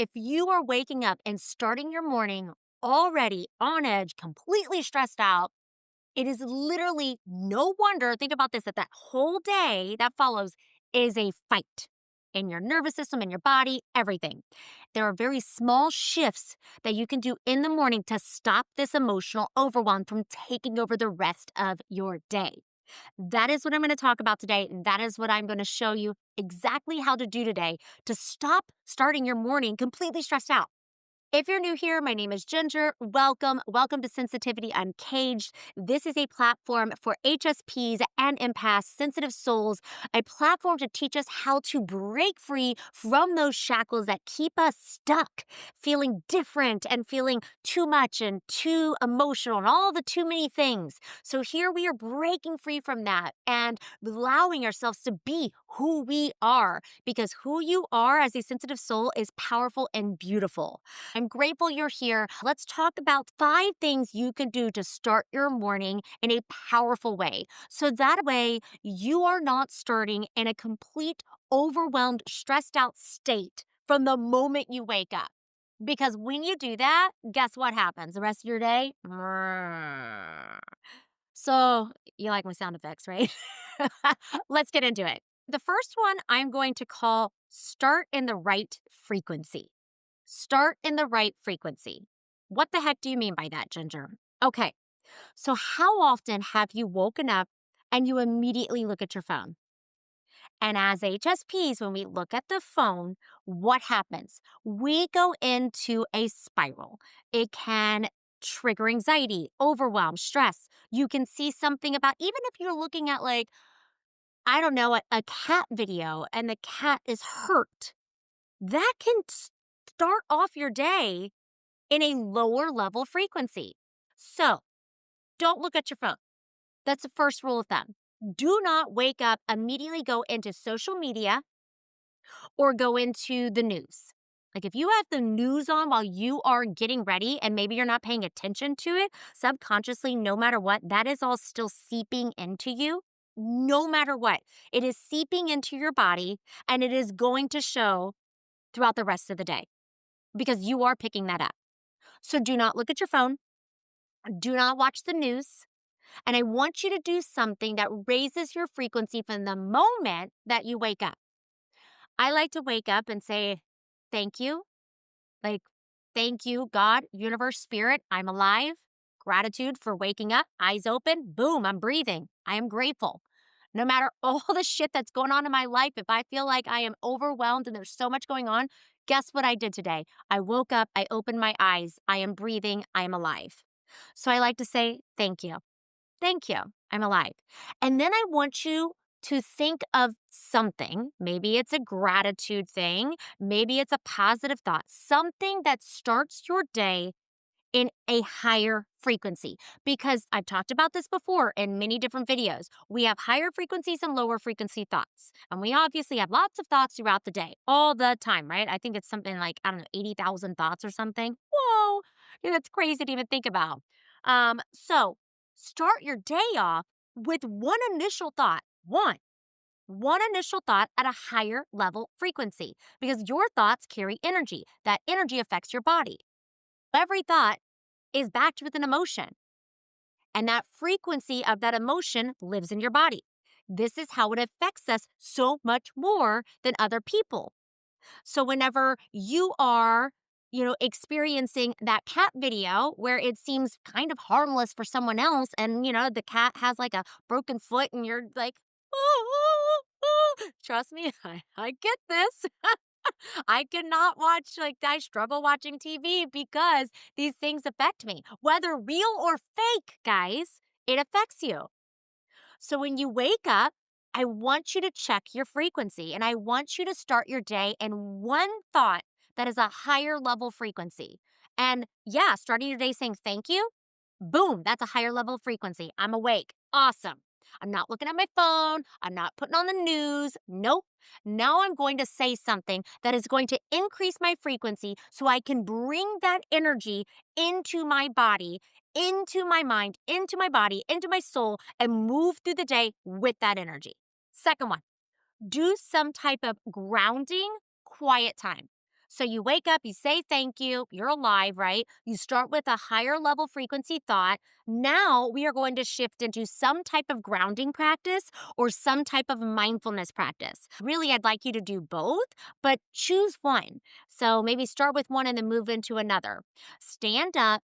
If you are waking up and starting your morning already on edge, completely stressed out, it is literally no wonder. Think about this, that whole day that follows is a fight in your nervous system, in your body, everything. There are very small shifts that you can do in the morning to stop this emotional overwhelm from taking over the rest of your day. That is what I'm going to talk about today. That is what I'm going to show you exactly how to do today to stop starting your morning completely stressed out. If you're new here, my name is Ginger. Welcome. Welcome to Sensitivity Uncaged. This is a platform for HSPs and empaths, sensitive souls, a platform to teach us how to break free from those shackles that keep us stuck, feeling different and feeling too much and too emotional and all the too many things. So here we are breaking free from that and allowing ourselves to be who we are, because who you are as a sensitive soul is powerful and beautiful. I'm grateful you're here. Let's talk about 5 things you can do to start your morning in a powerful way. So that way you are not starting in a complete, overwhelmed, stressed out state from the moment you wake up. Because when you do that, guess what happens the rest of your day? So, you like my sound effects, right? Let's get into it. The first one I'm going to call start in the right frequency. Start in the right frequency. What the heck do you mean by that, Ginger? Okay, so how often have you woken up and you immediately look at your phone? And as HSPs, when we look at the phone, what happens? We go into a spiral. It can trigger anxiety, overwhelm, stress. You can see something about, even if you're looking at, like, I don't know, a cat video and the cat is hurt, that can start off your day in a lower level frequency. So don't look at your phone. That's the first rule of thumb. Do not wake up, immediately go into social media or go into the news. Like, if you have the news on while you are getting ready and maybe you're not paying attention to it, subconsciously, no matter what, that is all still seeping into you. No matter what, it is seeping into your body and it is going to show throughout the rest of the day because you are picking that up. So do not look at your phone. Do not watch the news. And I want you to do something that raises your frequency from the moment that you wake up. I like to wake up and say, thank you. Like, thank you, God, universe, spirit, I'm alive. Gratitude for waking up, eyes open, boom, I'm breathing. I am grateful. No matter all the shit that's going on in my life, if I feel like I am overwhelmed and there's so much going on, guess what I did today? I woke up, I opened my eyes, I am breathing, I am alive. So I like to say, thank you. Thank you. I'm alive. And then I want you to think of something. Maybe it's a gratitude thing. Maybe it's a positive thought, something that starts your day in a higher frequency. Because I've talked about this before in many different videos. We have higher frequencies and lower frequency thoughts. And we obviously have lots of thoughts throughout the day, all the time, right? I think it's something like, I don't know, 80,000 thoughts or something. Whoa, yeah, that's crazy to even think about. So start your day off with one initial thought. One initial thought at a higher level frequency, because your thoughts carry energy. That energy affects your body. Every thought is backed with an emotion, and that frequency of that emotion lives in your body. This is how it affects us so much more than other people. So whenever you are, experiencing that cat video where it seems kind of harmless for someone else, and, the cat has like a broken foot and you're like, oh, trust me, I get this. I cannot watch, like, I struggle watching TV because these things affect me. Whether real or fake, guys, it affects you. So when you wake up, I want you to check your frequency and I want you to start your day in one thought that is a higher level frequency. And yeah, starting your day saying thank you, boom, that's a higher level frequency. I'm awake. Awesome. I'm not looking at my phone. I'm not putting on the news. Nope. Now I'm going to say something that is going to increase my frequency so I can bring that energy into my body, into my mind, into my body, into my soul, and move through the day with that energy. Second one, do some type of grounding, quiet time. So you wake up, you say thank you, you're alive, right? You start with a higher level frequency thought. Now we are going to shift into some type of grounding practice or some type of mindfulness practice. Really, I'd like you to do both, but choose one. So maybe start with one and then move into another. Stand up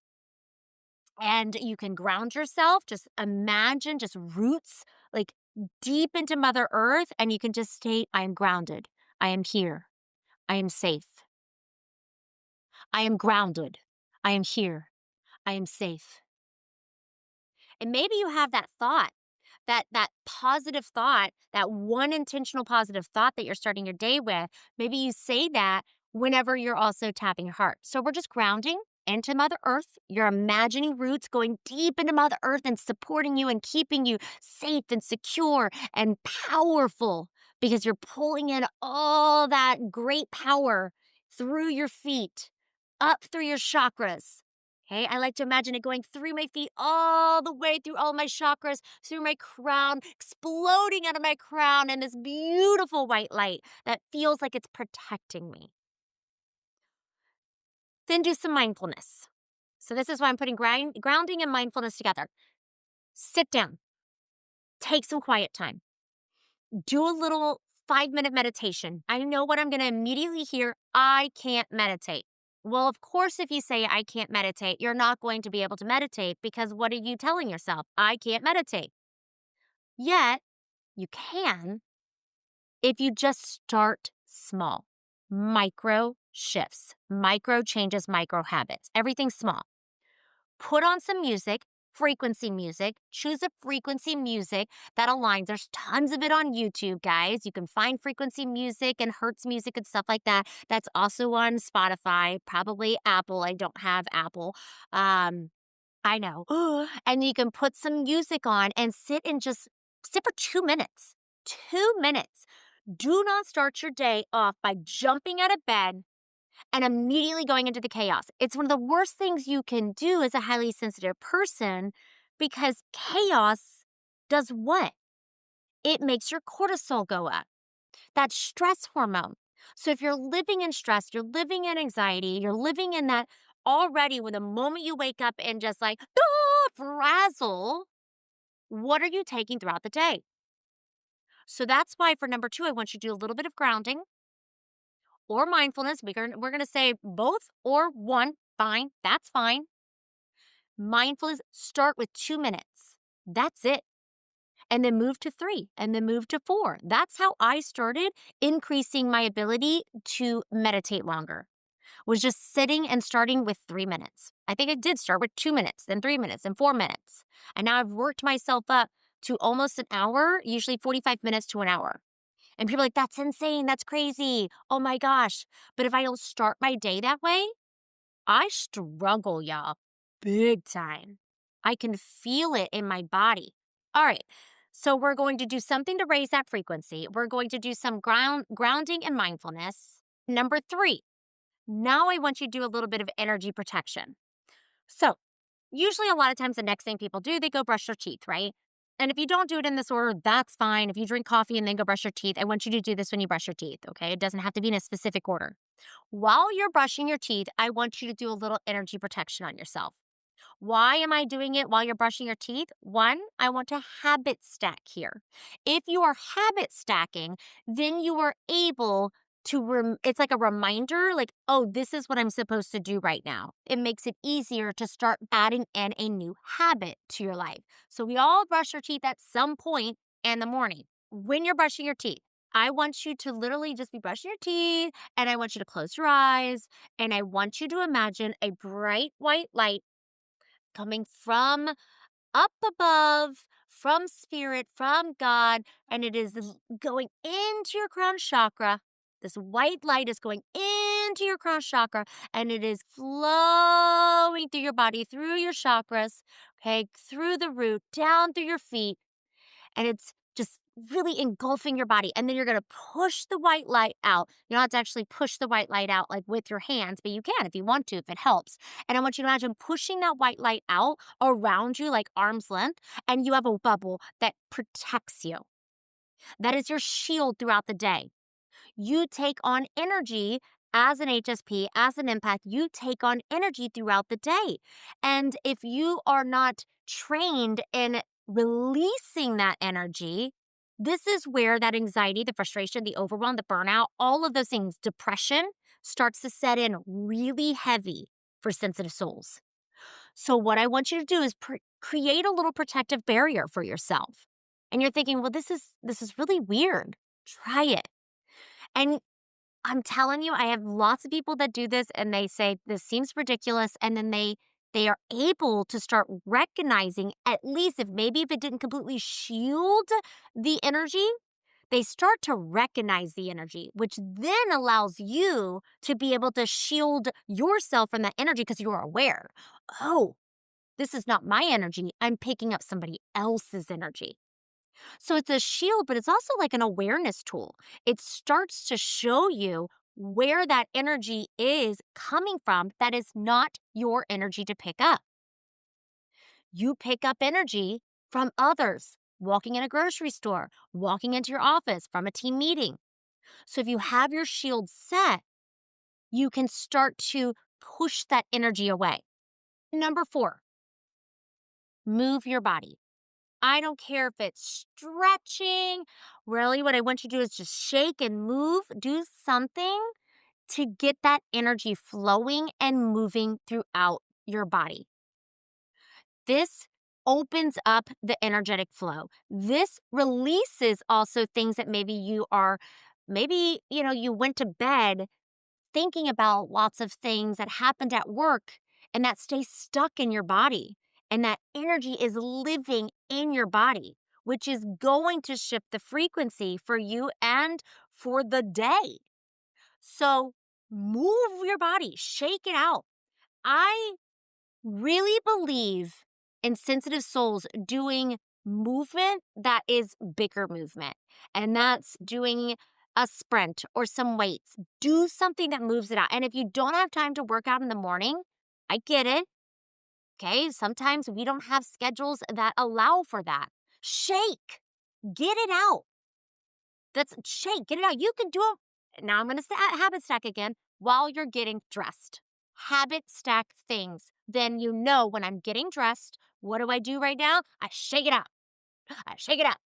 and you can ground yourself. Just imagine just roots like deep into Mother Earth, and you can just state, I am grounded. I am here. I am safe. I am grounded. I am here. I am safe. And maybe you have that thought, that positive thought, that one intentional positive thought that you're starting your day with. Maybe you say that whenever you're also tapping your heart. So we're just grounding into Mother Earth. You're imagining roots going deep into Mother Earth and supporting you and keeping you safe and secure and powerful because you're pulling in all that great power through your feet, up through your chakras. Okay, I like to imagine it going through my feet, all the way through all my chakras, through my crown, exploding out of my crown in this beautiful white light that feels like it's protecting me. Then do some mindfulness. So, this is why I'm putting grounding and mindfulness together. Sit down, take some quiet time, do a little 5-minute meditation. I know what I'm going to immediately hear. I can't meditate. Well, of course, if you say I can't meditate, you're not going to be able to meditate because what are you telling yourself? I can't meditate. Yet, you can if you just start small. Micro shifts, micro changes, micro habits. Everything's small. Put on some music, frequency music. Choose a frequency music that aligns. There's tons of it on YouTube, guys. You can find frequency music and Hertz music and stuff like that. That's also on Spotify, probably Apple. I don't have Apple. I know. And you can put some music on and sit and just sit for 2 minutes. 2 minutes. Do not start your day off by jumping out of bed and immediately going into the chaos. It's one of the worst things you can do as a highly sensitive person because chaos does what? It makes your cortisol go up. That's stress hormone. So if you're living in stress, you're living in anxiety, you're living in that already when the moment you wake up and just like, frazzle, what are you taking throughout the day? So that's why for number 2, I want you to do a little bit of grounding or mindfulness. We're gonna say both or one, fine, that's fine. Mindfulness, start with 2 minutes. That's it. And then move to 3 and then move to 4. That's how I started increasing my ability to meditate longer. Was just sitting and starting with 3 minutes. I think I did start with 2 minutes, then 3 minutes, and 4 minutes. And now I've worked myself up to almost an hour, usually 45 minutes to an hour. And people are like, that's insane. That's crazy. Oh my gosh. But if I don't start my day that way, I struggle, y'all, big time. I can feel it in my body. All right. So we're going to do something to raise that frequency. We're going to do some grounding and mindfulness. Number 3, now I want you to do a little bit of energy protection. So usually a lot of times the next thing people do, they go brush their teeth, right? And if you don't do it in this order, that's fine. If you drink coffee and then go brush your teeth, I want you to do this when you brush your teeth, okay? It doesn't have to be in a specific order. While you're brushing your teeth, I want you to do a little energy protection on yourself. Why am I doing it while you're brushing your teeth? 1, I want to habit stack here. If you are habit stacking, then you are able to, it's like a reminder, like, oh, this is what I'm supposed to do right now. It makes it easier to start adding in a new habit to your life. So we all brush our teeth at some point in the morning. When you're brushing your teeth, I want you to literally just be brushing your teeth and I want you to close your eyes and I want you to imagine a bright white light coming from up above, from spirit, from God, and it is going into your crown chakra. This white light is going into your crown chakra and it is flowing through your body, through your chakras, okay, through the root, down through your feet, and it's just really engulfing your body. And then you're going to push the white light out. You don't have to actually push the white light out like with your hands, but you can if you want to, if it helps. And I want you to imagine pushing that white light out around you like arm's length, and you have a bubble that protects you. That is your shield throughout the day. You take on energy as an HSP, as an empath, you take on energy throughout the day. And if you are not trained in releasing that energy, this is where that anxiety, the frustration, the overwhelm, the burnout, all of those things, depression starts to set in really heavy for sensitive souls. So, what I want you to do is create a little protective barrier for yourself. And you're thinking, well, this is really weird. Try it. And I'm telling you, I have lots of people that do this and they say this seems ridiculous, and then they are able to start recognizing, at least if maybe if it didn't completely shield the energy, they start to recognize the energy, which then allows you to be able to shield yourself from that energy because you are aware. Oh, this is not my energy. I'm picking up somebody else's energy. So it's a shield, but it's also like an awareness tool. It starts to show you where that energy is coming from that is not your energy to pick up. You pick up energy from others, walking in a grocery store, walking into your office, from a team meeting. So if you have your shield set, you can start to push that energy away. Number 4, move your body. I don't care if it's stretching. Really, what I want you to do is just shake and move. Do something to get that energy flowing and moving throughout your body. This opens up the energetic flow. This releases also things that maybe you went to bed thinking about lots of things that happened at work and that stay stuck in your body. And that energy is living in your body, which is going to shift the frequency for you and for the day. So move your body, shake it out. I really believe in sensitive souls doing movement that is bigger movement. And that's doing a sprint or some weights. Do something that moves it out. And if you don't have time to work out in the morning, I get it. Okay. Sometimes we don't have schedules that allow for that. Shake, get it out. That's shake, get it out. You can do it. Now I'm going to habit stack again while you're getting dressed. Habit stack things. Then you know when I'm getting dressed, what do I do right now? I shake it out. I shake it out.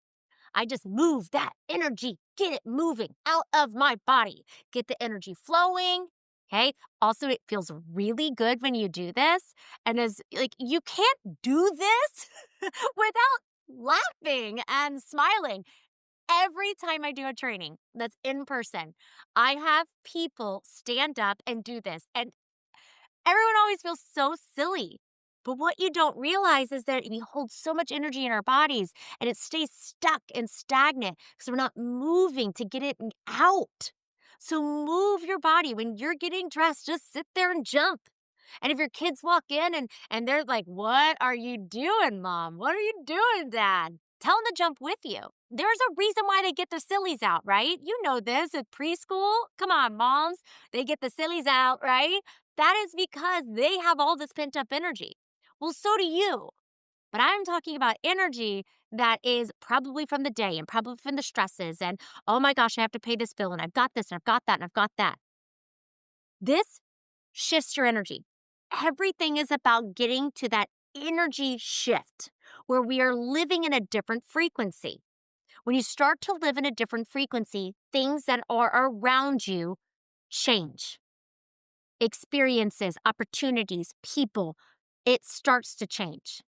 I just move that energy, get it moving out of my body, get the energy flowing. Okay. Also, it feels really good when you do this. And as like, you can't do this without laughing and smiling. Every time I do a training that's in person, I have people stand up and do this. And everyone always feels so silly. But what you don't realize is that we hold so much energy in our bodies and it stays stuck and stagnant because we're not moving to get it out. So move your body. When you're getting dressed, just sit there and jump. And if your kids walk in and they're like, "What are you doing, Mom? What are you doing, Dad?" Tell them to jump with you. There's a reason why they get their sillies out, right? You know this at preschool. Come on, moms. They get the sillies out, right? That is because they have all this pent up energy. Well, so do you. But I'm talking about energy that is probably from the day and probably from the stresses and, oh my gosh, I have to pay this bill and I've got this and I've got that and I've got that. This shifts your energy. Everything is about getting to that energy shift where we are living in a different frequency. When you start to live in a different frequency, things that are around you change. Experiences, opportunities, people, it starts to change.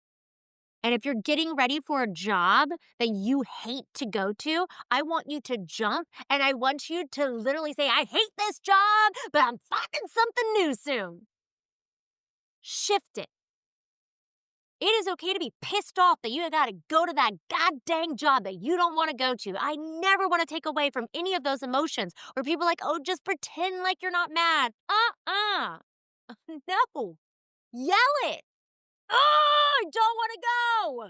And if you're getting ready for a job that you hate to go to, I want you to jump and I want you to literally say, I hate this job, but I'm finding something new soon. Shift it. It is okay to be pissed off that you got to go to that god dang job that you don't want to go to. I never want to take away from any of those emotions where people are like, oh, just pretend like you're not mad. No. Yell it. Oh, I don't want to go.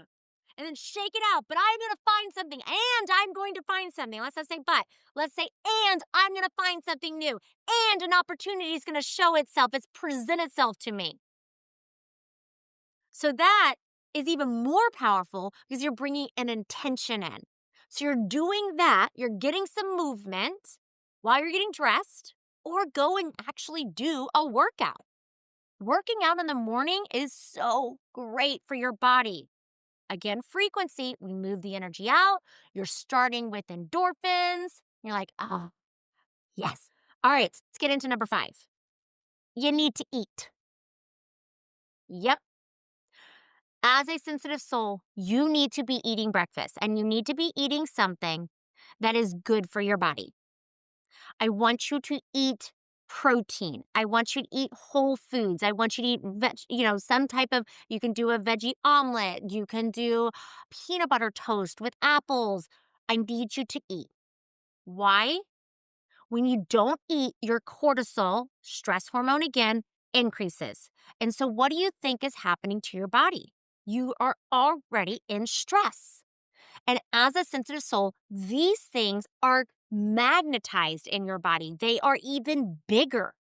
And then shake it out. But I'm going to find something and I'm going to find something. Let's not say but. Let's say and I'm going to find something new. And an opportunity is going to show itself. It's present itself to me. So that is even more powerful because you're bringing an intention in. So you're doing that. You're getting some movement while you're getting dressed. or go and actually do a workout. Working out in the morning is so great for your body. Again, frequency, we move the energy out. You're starting with endorphins. You're like, oh, yes. All right, let's get into number 5. You need to eat. Yep. As a sensitive soul, you need to be eating breakfast and you need to be eating something that is good for your body. I want you to eat protein. I want you to eat whole foods. I want you to eat some type of you can do a veggie omelet, you can do peanut butter toast with apples. I need you to eat. Why? When you don't eat, your cortisol, stress hormone again, increases. And so what do you think is happening to your body? You are already in stress. And as a sensitive soul, these things are magnetized in your body. They are even bigger.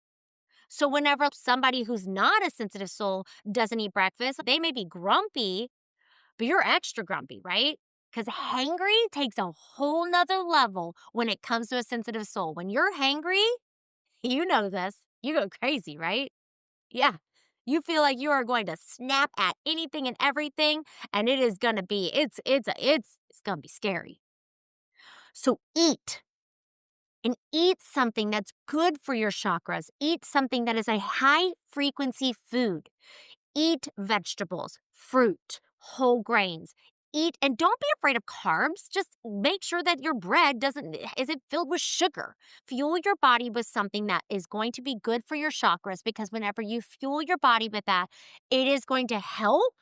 So, whenever somebody who's not a sensitive soul doesn't eat breakfast, they may be grumpy, but you're extra grumpy, right? Because hangry takes a whole nother level when it comes to a sensitive soul. When you're hangry, you know this, you go crazy, right? Yeah. You feel like you are going to snap at anything and everything, and it is gonna be it's gonna be scary. So eat and eat something that's good for your chakras. Eat something that is a high frequency food. Eat vegetables, fruit, whole grains. Eat and don't be afraid of carbs. Just make sure that your bread isn't filled with sugar. Fuel your body with something that is going to be good for your chakras because whenever you fuel your body with that, it is going to help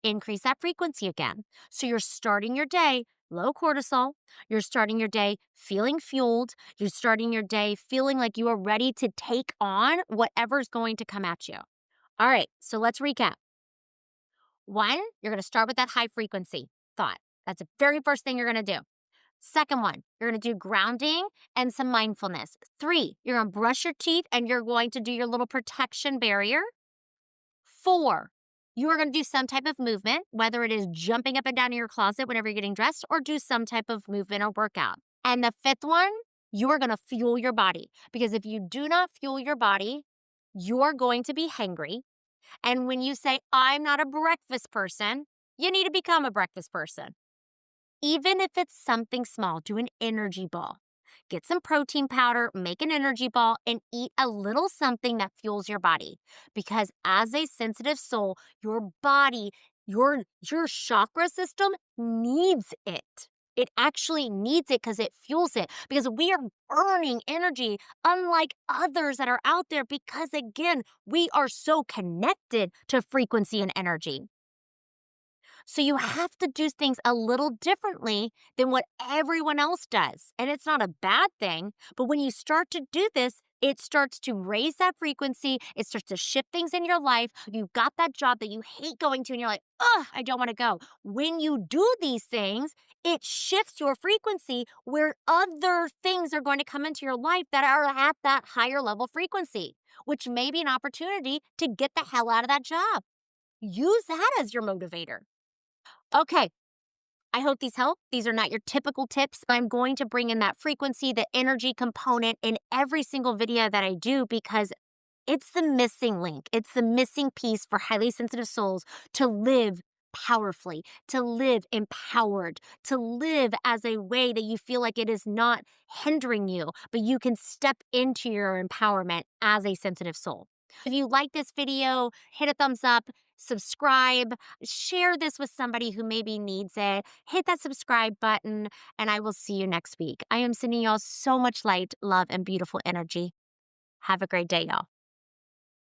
increase that frequency again. So you're starting your day low cortisol. You're starting your day feeling fueled. You're starting your day feeling like you are ready to take on whatever's going to come at you. All right, so let's recap. 1, you're going to start with that high frequency thought. That's the very first thing you're going to do. Second one, you're going to do grounding and some mindfulness. 3, you're going to brush your teeth and you're going to do your little protection barrier. 4, you are going to do some type of movement, whether it is jumping up and down in your closet whenever you're getting dressed or do some type of movement or workout. And the 5th one, you are going to fuel your body because if you do not fuel your body, you are going to be hangry. And when you say, I'm not a breakfast person, you need to become a breakfast person. Even if it's something small, do an energy ball. Get some protein powder, make an energy ball, and eat a little something that fuels your body. Because as a sensitive soul, your body, your chakra system needs it. It actually needs it because it fuels it. Because we are burning energy unlike others that are out there. Because again, we are so connected to frequency and energy. So you have to do things a little differently than what everyone else does. And it's not a bad thing, but when you start to do this, it starts to raise that frequency. It starts to shift things in your life. You've got that job that you hate going to, and you're like, ugh, I don't want to go. When you do these things, it shifts your frequency where other things are going to come into your life that are at that higher level frequency, which may be an opportunity to get the hell out of that job. Use that as your motivator. Okay, I hope these help. These are not your typical tips. I'm going to bring in that frequency, the energy component in every single video that I do because it's the missing link. It's the missing piece for highly sensitive souls to live powerfully, to live empowered, to live as a way that you feel like it is not hindering you, but you can step into your empowerment as a sensitive soul. If you like this video, hit a thumbs up, subscribe, share this with somebody who maybe needs it. Hit that subscribe button, and I will see you next week. I am sending y'all so much light, love, and beautiful energy. Have a great day, y'all.